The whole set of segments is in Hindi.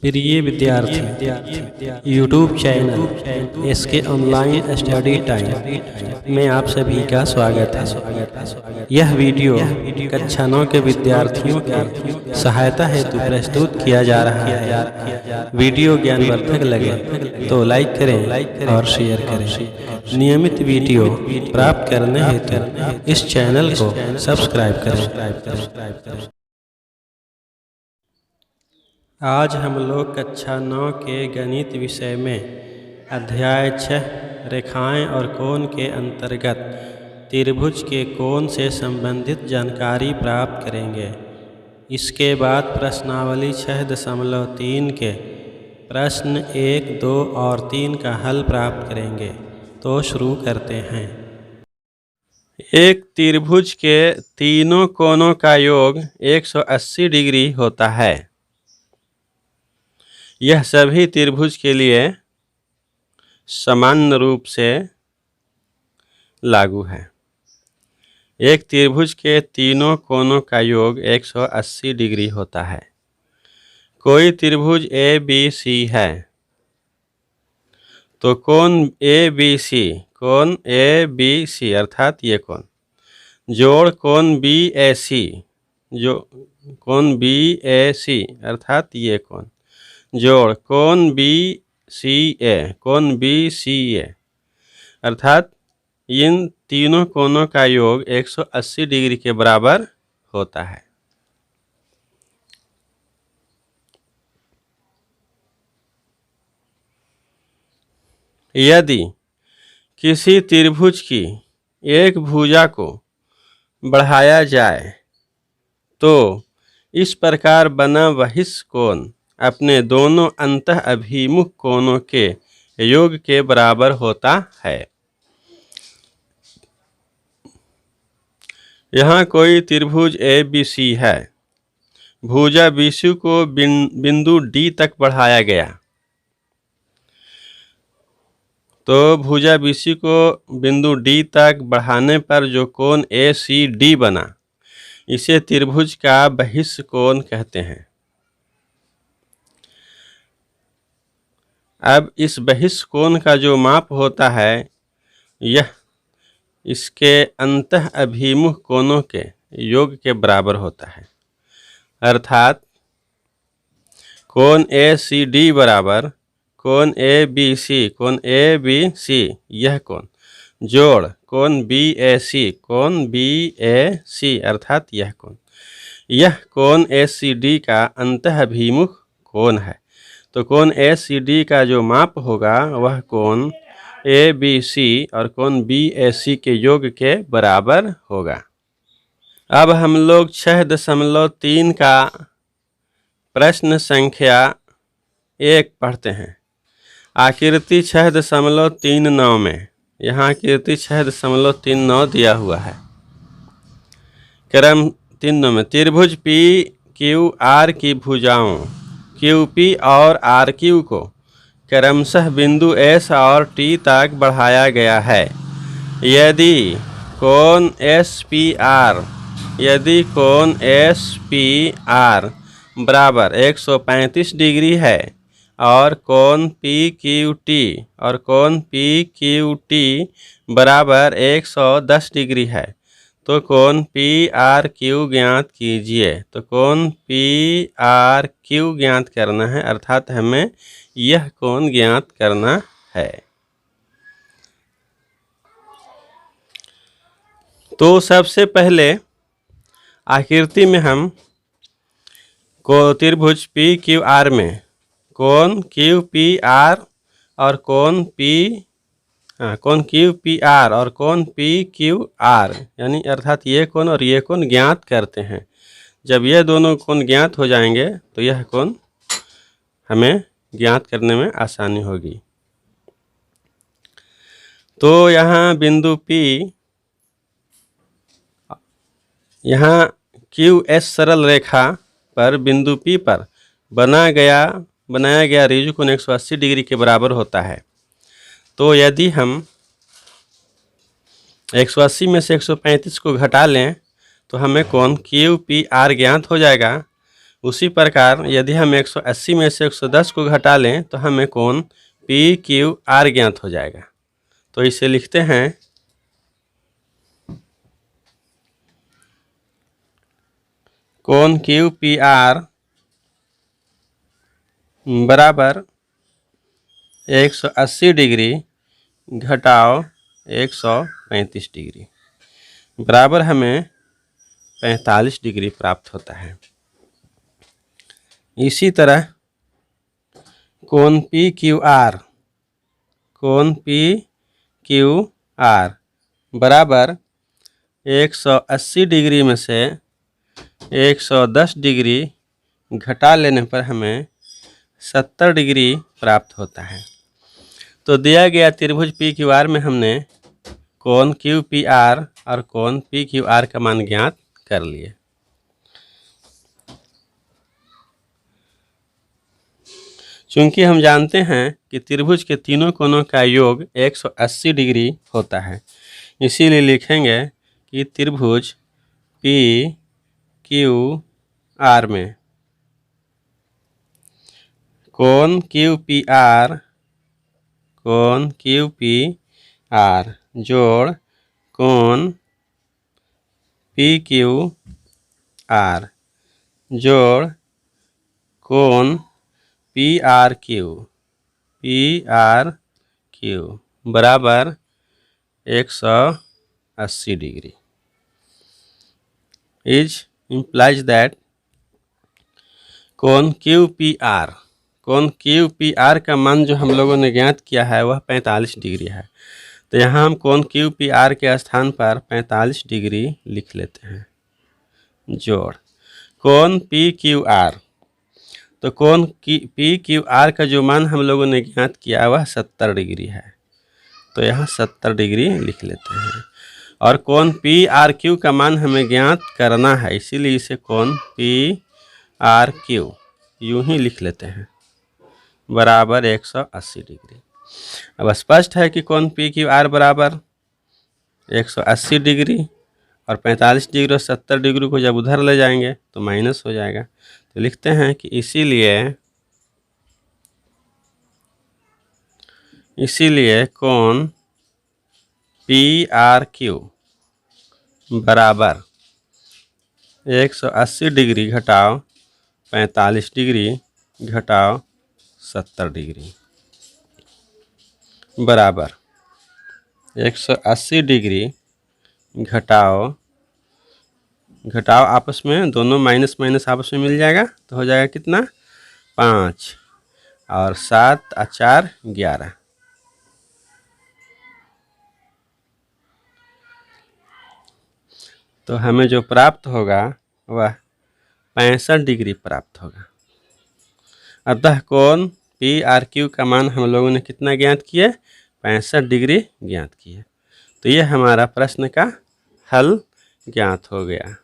प्रिय विद्यार्थी यूट्यूब चैनल इसके ऑनलाइन स्टडी टाइम में आप सभी का स्वागत है। यह वीडियो कक्षा 9 के विद्यार्थियों की सहायता हेतु प्रस्तुत किया जा रहा है। वीडियो ज्ञानवर्धक लगे तो लाइक करें और शेयर करें। नियमित वीडियो प्राप्त करने हेतु इस चैनल को सब्सक्राइब करें। आज हम लोग कक्षा 9 के गणित विषय में अध्याय 6 रेखाएं और कोण के अंतर्गत त्रिभुज के कोण से संबंधित जानकारी प्राप्त करेंगे। इसके बाद प्रश्नावली 6.3 के प्रश्न 1, 2 और 3 का हल प्राप्त करेंगे। तो शुरू करते हैं। एक त्रिभुज के तीनों कोणों का योग 180 डिग्री होता है। यह सभी त्रिभुज के लिए समान रूप से लागू है। एक त्रिभुज के तीनों कोणों का योग 180 डिग्री होता है। कोई त्रिभुज ABC है तो कोण ABC अर्थात ये कोण जोड़ कोण BAC अर्थात ये कोण जोड़ कोण BCA अर्थात इन तीनों कोणों का योग 180 डिग्री के बराबर होता है। यदि किसी त्रिभुज की एक भुजा को बढ़ाया जाए तो इस प्रकार बना बहिष्ठ कोण अपने दोनों अंतः अभिमुख कोणों के योग के बराबर होता है। यहाँ कोई त्रिभुज ABC है। भुजा BC को बिंदु D तक बढ़ाया गया तो भुजा BC को बिंदु D तक बढ़ाने पर जो कोण ACD बना इसे त्रिभुज का बहिष्ठ कोण कहते हैं। अब इस बहिष्ठ कोण का जो माप होता है यह इसके अंतः अभिमुख कोणों के योग के बराबर होता है। अर्थात कोण ACD बराबर कोण ABC यह कोण जोड़ कोण BAC अर्थात यह कोण ACD का अंतः अभिमुख कोण है। तो कोण ACD का जो माप होगा वह कोण ABC और कोण BAC के योग के बराबर होगा। अब हम लोग 6.3 का प्रश्न संख्या 1 पढ़ते हैं। आकृति 6.39 में यहाँ आकृति 6.39 दिया हुआ है। क्रम 3 में त्रिभुज PQR की भुजाओं QP और RQ को क्रमशः बिंदु S और T तक बढ़ाया गया है। यदि कोण SPR बराबर 135 डिग्री है और कोण PQT बराबर 110 डिग्री है तो कोण PRQ ज्ञात कीजिए। तो कोण PRQ ज्ञात करना है अर्थात हमें यह कोण ज्ञात करना है। तो सबसे पहले आकृति में हम त्रिभुज PQR में कोण QPR और कोण QPR और कोण PQR यानी अर्थात ये कोण और ये कोण ज्ञात करते हैं। जब ये दोनों कोण ज्ञात हो जाएंगे तो यह कोण हमें ज्ञात करने में आसानी होगी। तो यहाँ बिंदु P यहाँ QS सरल रेखा पर बिंदु P पर बनाया गया ऋजु कोण 180 डिग्री के बराबर होता है। तो यदि हम 180 में से 135 को घटा लें तो हमें कोण QPR ज्ञात हो जाएगा। उसी प्रकार यदि हम 180 में से 110 को घटा लें तो हमें कोण पी क्यू आर ज्ञात हो जाएगा। तो इसे लिखते हैं कोण क्यू पी आर बराबर 180 डिग्री घटाव 135 डिग्री बराबर हमें 45 डिग्री प्राप्त होता है। इसी तरह कोण पी क्यू आर बराबर 180 डिग्री में से 110 डिग्री घटा लेने पर हमें 70 डिग्री प्राप्त होता है। तो दिया गया त्रिभुज पी क्यू आर में हमने कोण क्यू पी आर और कोण पी क्यू आर का मान ज्ञात कर लिए। चूंकि हम जानते हैं कि त्रिभुज के तीनों कोणों का योग 180 डिग्री होता है, इसीलिए लिखेंगे कि त्रिभुज पी क्यू आर में कोण क्यू पी आर जोड़ कोण पी क्यू आर जोड़ कोण पी आर क्यू बराबर 180 डिग्री इज implies that कोण क्यू पी आर का मान जो हम लोगों ने ज्ञात किया है वह 45 डिग्री है। तो यहाँ हम कोण क्यू पी आर के स्थान पर 45 डिग्री लिख लेते हैं जोड़ कोण पी क्यू आर। तो कोण पी क्यू आर का जो मान हम लोगों ने ज्ञात किया वह 70 डिग्री है, तो यहाँ 70 डिग्री लिख लेते हैं। और कोण पी आर क्यू का मान हमें ज्ञात करना है, इसीलिए इसे कोण पी आर क्यू यूँ ही लिख लेते हैं बराबर 180 डिग्री। अब स्पष्ट है कि कोण पी क्यू आर बराबर 180 डिग्री और 45 डिग्री और 70 डिग्री को जब उधर ले जाएंगे तो माइनस हो जाएगा। तो लिखते हैं कि इसीलिए कोण पी आर क्यू बराबर 180 डिग्री घटाव 45 डिग्री घटाव 70 डिग्री बराबर 180 डिग्री घटाव आपस में दोनों माइनस माइनस आपस में मिल जाएगा, तो हो जाएगा कितना 5 और 7 और 4 11। तो हमें जो प्राप्त होगा वह 65 डिग्री प्राप्त होगा। अतः कोण पी आर क्यू का मान हम लोगों ने कितना ज्ञात किए 65 डिग्री ज्ञात किए। तो ये हमारा प्रश्न का हल ज्ञात हो गया।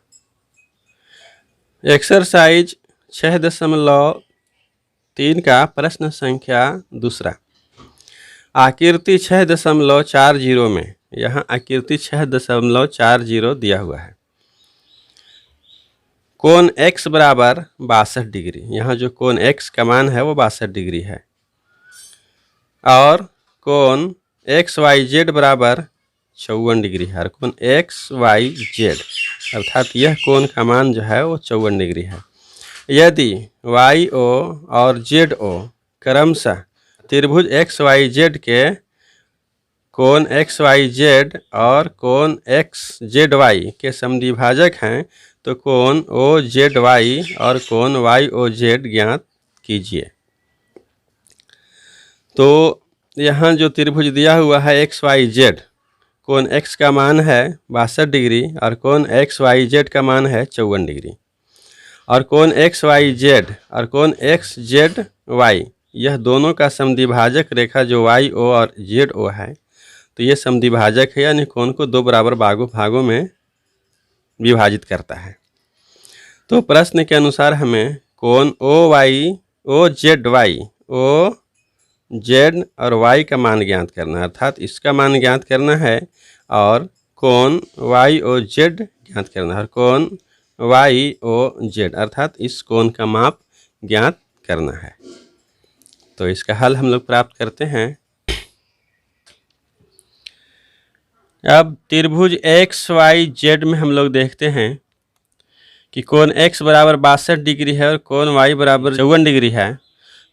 एक्सरसाइज 6.3 का प्रश्न संख्या दूसरा। आकृति 6.40 में यहाँ आकृति 6.40 दिया हुआ है। कोण x बराबर 62 डिग्री, यहाँ जो कोण x का मान है वो 62 डिग्री है। और कोण XYZ बराबर 54 डिग्री है। और कोण XYZ अर्थात यह कोण का मान जो है वो 54 डिग्री है। यदि YO और ZO क्रमशः त्रिभुज XYZ के कोण XYZ और कोण XZY के समद्विभाजक हैं, तो कोण OZY और कोण YOZ ज्ञात कीजिए। तो यहाँ जो त्रिभुज दिया हुआ है XYZ, कोण x का मान है 62 डिग्री और कोण XYZ का मान है 54 डिग्री। और कोण XYZ और कोण XZY यह दोनों का समद्विभाजक रेखा जो YO और ZO है, तो ये समद्विभाजक है, यानी कोण को दो बराबर भागों में विभाजित करता है। तो प्रश्न के अनुसार हमें कोण OZY OZ और Y का मान ज्ञात करना है, अर्थात इसका मान ज्ञात करना है और कोण YOZ ज्ञात करना है। और कोण वाई ओ जेड, अर्थात इस कोण का माप ज्ञात करना है। तो इसका हल हम लोग प्राप्त करते हैं। अब त्रिभुज एक्स वाई जेड में हम लोग देखते हैं कि कोण x बराबर 62 डिग्री है और कोण y बराबर 54 डिग्री है।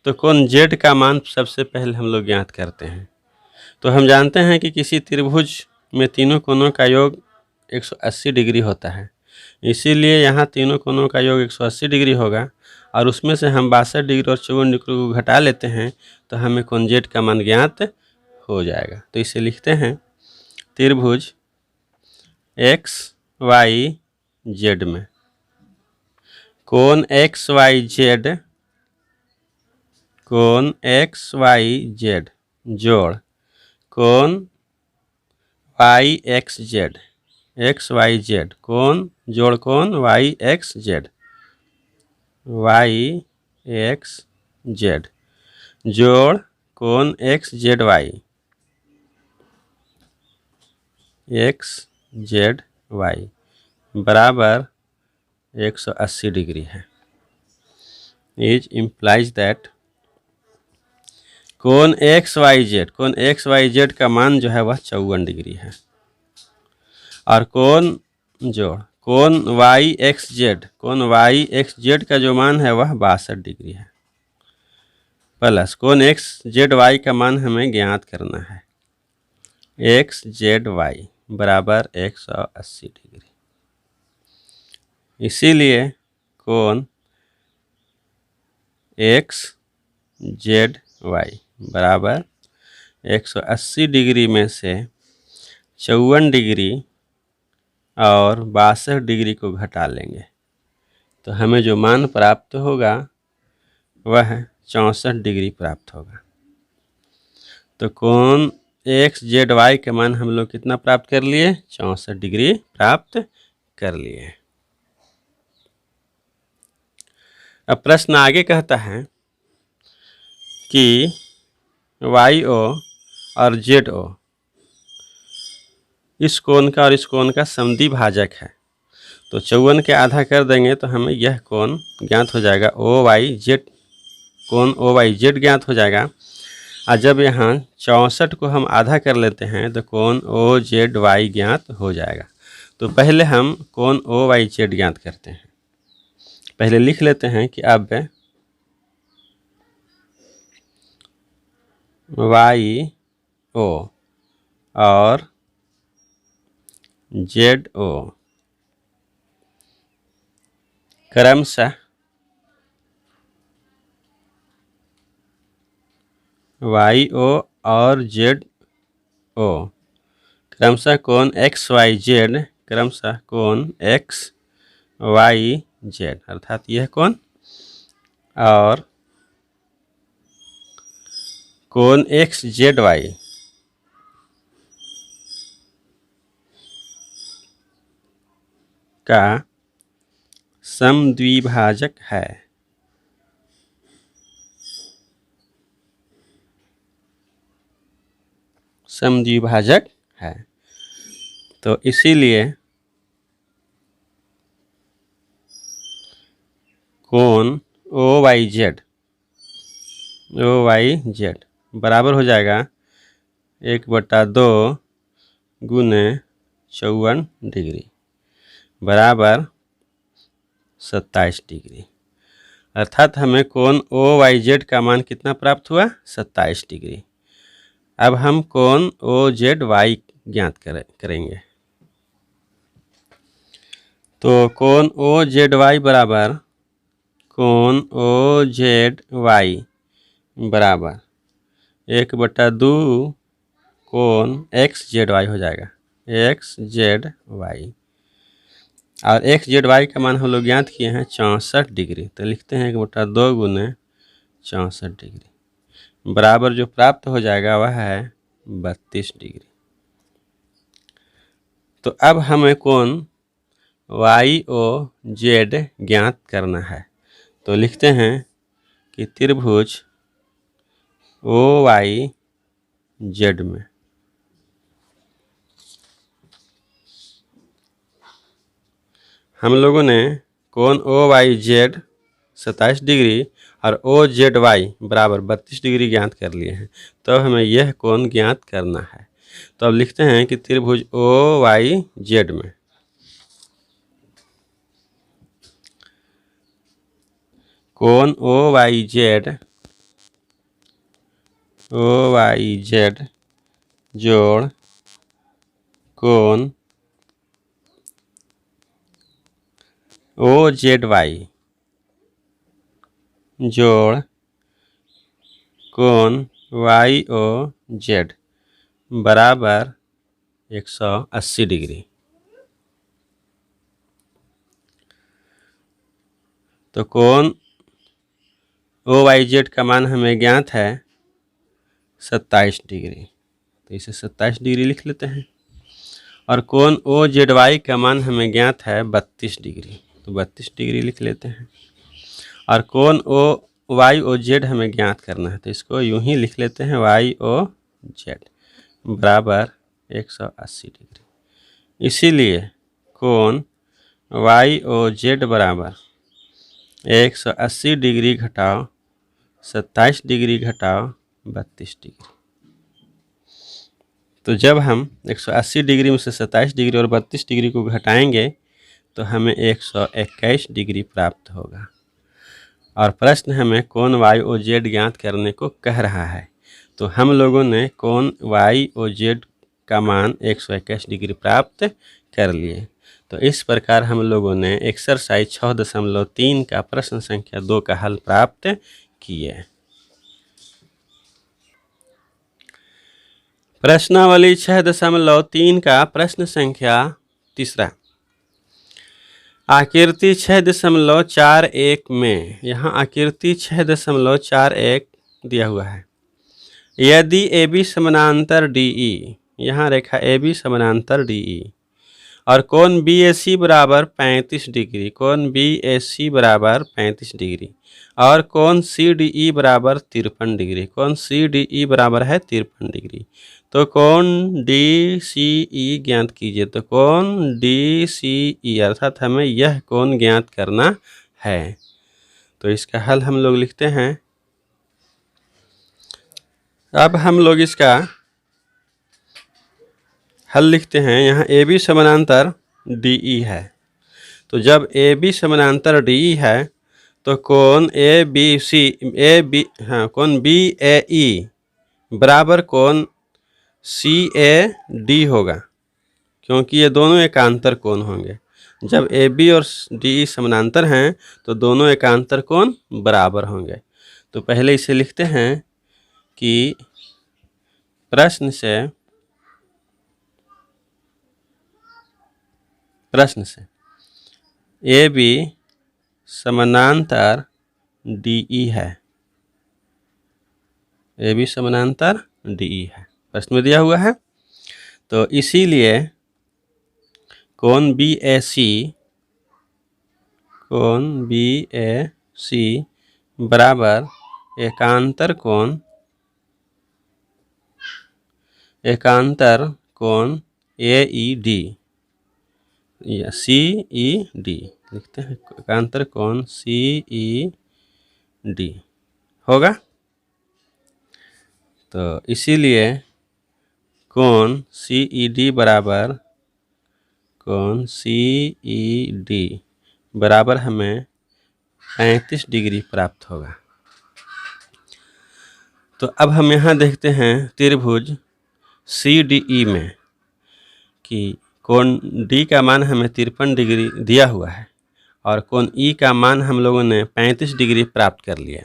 तो कोण z का मान सबसे पहले हम लोग ज्ञात करते हैं। तो हम जानते हैं कि किसी त्रिभुज में तीनों कोणों का योग 180 डिग्री होता है, इसीलिए यहाँ तीनों कोणों का योग 180 डिग्री होगा और उसमें से हम 62 डिग्री और 54 डिग्री को घटा लेते हैं तो हमें कोण z का मान ज्ञात हो जाएगा। तो इसे लिखते हैं त्रिभुज एक्स वाई जेड में कोण एक्स वाई जेड, कोण एक्स वाई जेड जोड़ कोण Y X Z, X Y Z कोण जोड़ कोण Y X Z, Y X Z जोड़ कोण X Z Y, X Z Y बराबर 180 डिग्री है। इज इम्प्लाइज दैट कोण एक्स वाई जेड, कोण एक्स वाई जेड का मान जो है वह 54 डिग्री है और कोण जोड़ कोण वाई एक्स जेड, कोण वाई एक्स जेड का जो मान है वह 62 डिग्री है प्लस कोण एक्स जेड वाई का मान हमें ज्ञात करना है, एक्स जेड वाई बराबर 180 डिग्री। इसीलिए कोण एक्स जेड वाई बराबर 180 डिग्री में से 54 डिग्री और 62 डिग्री को घटा लेंगे तो हमें जो मान प्राप्त होगा वह 64 डिग्री प्राप्त होगा। तो कोण एक्स जेड वाई का मान हम लोग कितना प्राप्त कर लिए, 64 डिग्री प्राप्त कर लिए। अब प्रश्न आगे कहता है कि वाई ओ और जेड ओ इस कोण का और इस कोण का समद्वि भाजक है। तो 54 के आधा कर देंगे तो हमें यह कोण ज्ञात हो जाएगा, ओ वाई जेड, कोण ओ वाई जेड ज्ञात हो जाएगा। और जब यहाँ 64 को हम आधा कर लेते हैं तो कोण ओ जेड वाई ज्ञात हो जाएगा। तो पहले हम कोण ओ वाई जेड ज्ञात करते हैं। पहले लिख लेते हैं कि अब वाई ओ और जेड ओ क्रमशः वाई ओ और जेड ओ क्रमशः कोण एक्स वाई जेड, क्रमशः कोण एक्स वाई जेड अर्थात यह कोण और कोण एक्स जेड वाई का समद्विभाजक है। समद्विभाजक है। तो इसीलिए कोण ओ वाई जेड बराबर हो जाएगा 1/2 गुने 54 डिग्री बराबर 27 डिग्री। अर्थात हमें कोण ओ वाई जेड का मान कितना प्राप्त हुआ, 27 डिग्री। अब हम कोण ओ जेड वाई ज्ञात करेंगे। तो कोण ओ जेड वाई बराबर कोण ओ जेड वाई बराबर 1/2 कोण एक्स जेड वाई हो जाएगा, एक्स जेड वाई। और एक्स जेड वाई का मान हम लोग ज्ञात किए हैं 64 डिग्री। तो लिखते हैं 1/2 गुने 64 डिग्री बराबर जो प्राप्त हो जाएगा वह है 32 डिग्री। तो अब हमें कोण वाई ओ जेड ज्ञात करना है। तो लिखते हैं कि त्रिभुज ओ वाई जेड में हम लोगों ने कोण ओ वाई जेड 27 डिग्री और ओ जेड वाई बराबर 32 डिग्री ज्ञात कर लिए हैं। तो हमें यह कोण ज्ञात करना है। तो अब लिखते हैं कि त्रिभुज ओ वाई जेड में कोण ओ वाई जेड जोड़ कोण ओ जेड वाई जोड़ कोण वाई ओ जेड बराबर 180 डिग्री। तो कोण ओ वाई जेड का मान हमें ज्ञात है 27 डिग्री, तो इसे 27 डिग्री लिख लेते हैं। और कोण ओ जेड वाई का मान हमें ज्ञात है 32 डिग्री, तो 32 डिग्री लिख लेते हैं। और कोण ओ वाई ओ जेड हमें ज्ञात करना है, तो इसको यूं ही लिख लेते हैं वाई ओ जेड बराबर 180 डिग्री। इसीलिए कोण वाई ओ जेड बराबर 180 डिग्री घटाओ 27 डिग्री घटाओ 32 डिग्री। तो जब हम 180 डिग्री में से 27 डिग्री और 32 डिग्री को घटाएंगे तो हमें 121 डिग्री प्राप्त होगा। और प्रश्न हमें कोण वाई ओ जेड ज्ञात करने को कह रहा है। तो हम लोगों ने कोण वाई ओ जेड का मान 121 डिग्री प्राप्त कर लिए। तो इस प्रकार हम लोगों ने एक्सरसाइज 6.3 का प्रश्न संख्या 2 का हल प्राप्त किए। प्रश्नावली 6.3 का प्रश्न संख्या 3। आकृति 6.41 में, यहाँ आकृति 6.41 दिया हुआ है। यदि ए बी समानांतर डी ई, यहाँ रेखा ए बी समानांतर डी ई और कोण बी ए सी बराबर 35 डिग्री, कोण बी ए सी बराबर 35 डिग्री और कोण सी डी ई बराबर 53 डिग्री, कोण सी डी ई बराबर है 53 डिग्री। तो कोण डी सी ई ज्ञात कीजिए। तो कोण डी सी ई अर्थात हमें यह कोण ज्ञात करना है। तो इसका हल हम लोग लिखते हैं। अब हम लोग इसका हल लिखते हैं। यहाँ ए बी समानांतर डी ई है। तो जब ए बी समानांतर डी ई है तो कोण ए बी कोण बी ए ई बराबर कोण सी ए डी होगा, क्योंकि ये दोनों एकांतर कोण होंगे। जब ए बी और डी ई समानांतर हैं तो दोनों एकांतर कोण बराबर होंगे। तो पहले इसे लिखते हैं कि प्रश्न से ए बी समानांतर डी ई है, ए बी समानांतर डी ई है, प्रश्न में दिया हुआ है। तो इसीलिए कोण बी ए सी बराबर एकांतर कोण ए ई डी या सी ई डी लिखते हैं, एकांतर कोण सी ई डी होगा। तो इसीलिए कोण सी ई डी बराबर कोण सी ई डी बराबर हमें 35 डिग्री प्राप्त होगा। तो अब हम यहाँ देखते हैं त्रिभुज सी डी ई में कि कोण डी का मान हमें 53 डिग्री दिया हुआ है और कोण ई का मान हम लोगों ने 35 डिग्री प्राप्त कर लिया,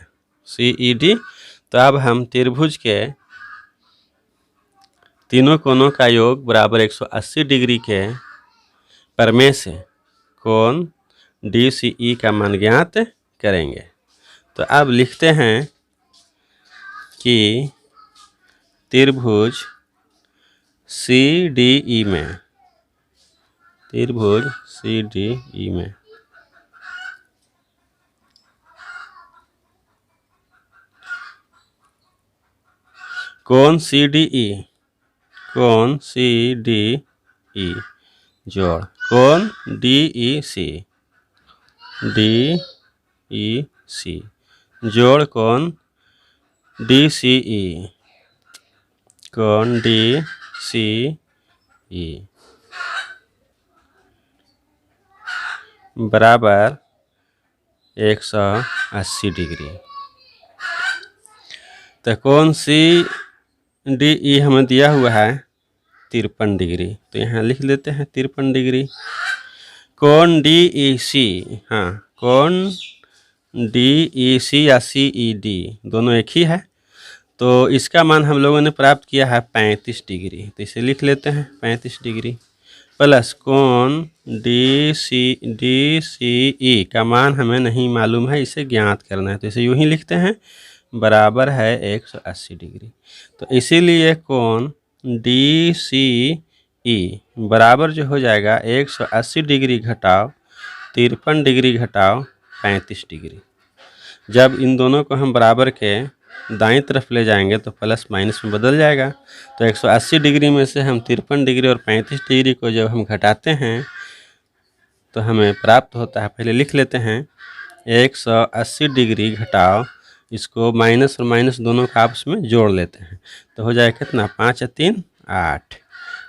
सी ई डी। तो अब हम त्रिभुज के तीनों कोणों का योग बराबर 180 डिग्री के प्रमेय से कोण डी सी ई का मान ज्ञात करेंगे। तो अब लिखते हैं कि त्रिभुज सी डी ई में कोण सी डी ई जोड़ कोण DEC, DEC जोड़ कोण DCE, कोण DCE बराबर 180 डिग्री। तो कोण CDE हमें दिया हुआ है 53 डिग्री, तो यहाँ लिख लेते हैं 53 डिग्री। कोण DEC, हाँ कोण DEC या CED दोनों एक ही है, तो इसका मान हम लोगों ने प्राप्त किया है 35 डिग्री, तो इसे लिख लेते हैं 35 डिग्री प्लस कोण DCE का मान हमें नहीं मालूम है, इसे ज्ञात करना है, तो इसे यूं ही लिखते हैं बराबर है 180 डिग्री। तो इसीलिए कोण DCE बराबर जो हो जाएगा 180 डिग्री घटाव 53 डिग्री घटाव 35 डिग्री। जब इन दोनों को हम बराबर के दाईं तरफ ले जाएंगे तो प्लस माइनस में बदल जाएगा। तो 180 डिग्री में से हम 53 डिग्री और 35 डिग्री को जब हम घटाते हैं तो हमें प्राप्त होता है, पहले लिख लेते हैं 180 डिग्री घटाव, इसको माइनस और माइनस दोनों का आपस में जोड़ लेते हैं, तो हो जाएगा कितना 5 और 3 8,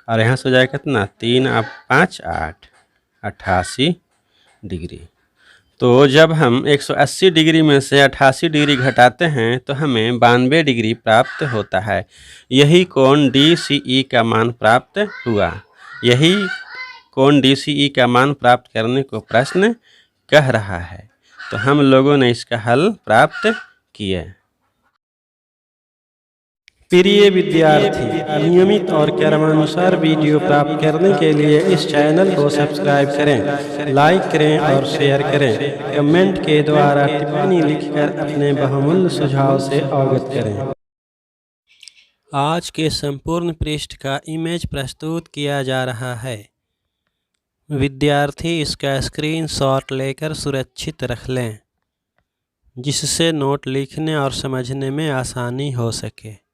और यहाँ से हो जाएगा कितना 3 और 5 8, 88 डिग्री। तो जब हम 180 डिग्री में से 88 डिग्री घटाते हैं तो हमें 92 डिग्री प्राप्त होता है। यही कोण DCE का मान प्राप्त हुआ। यही कोण DCE का मान प्राप्त करने को प्रश्न कह रहा है, तो हम लोगों ने इसका हल प्राप्त किए। प्रिय विद्यार्थी, नियमित और क्रमानुसार वीडियो प्राप्त करने के लिए इस चैनल को सब्सक्राइब करें, लाइक करें और शेयर करें। कमेंट के द्वारा टिप्पणी लिखकर अपने बहुमूल्य सुझाव से अवगत करें। आज के संपूर्ण पृष्ठ का इमेज प्रस्तुत किया जा रहा है। विद्यार्थी इसका स्क्रीनशॉट लेकर सुरक्षित रख लें, जिससे नोट लिखने और समझने में आसानी हो सके।